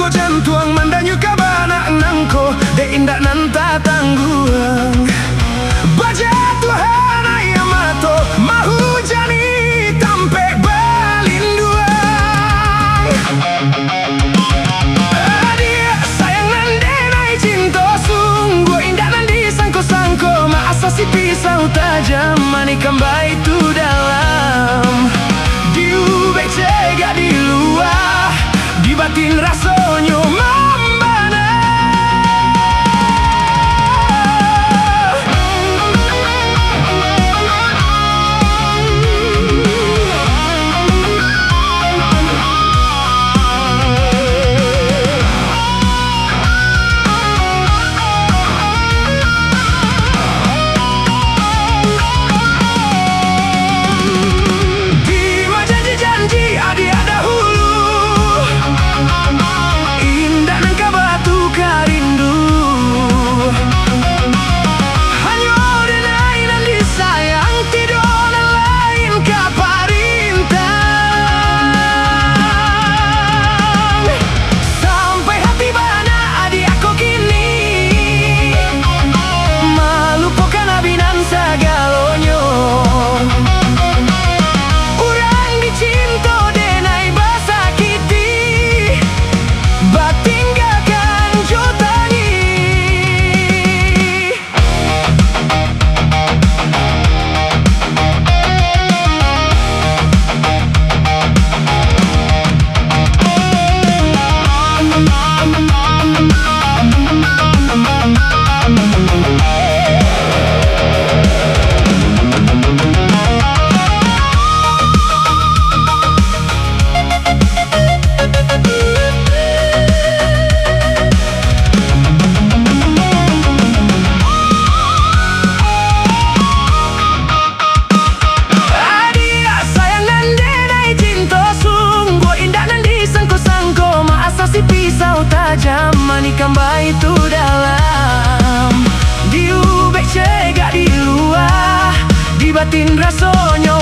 go jantuang mandanyu kabana nangko de indak nanta tangguang baja Tuhan ayamato mahujani tampe balinduang adia sayang nandenai cinta sungguh indah nandi sangko-sangko maasasi pisau tajam manikam baitu dalam diubek cegak di luar di batin rasonyo membana. Manikam baitu dalam diubek cegak di luar di batin rasonyo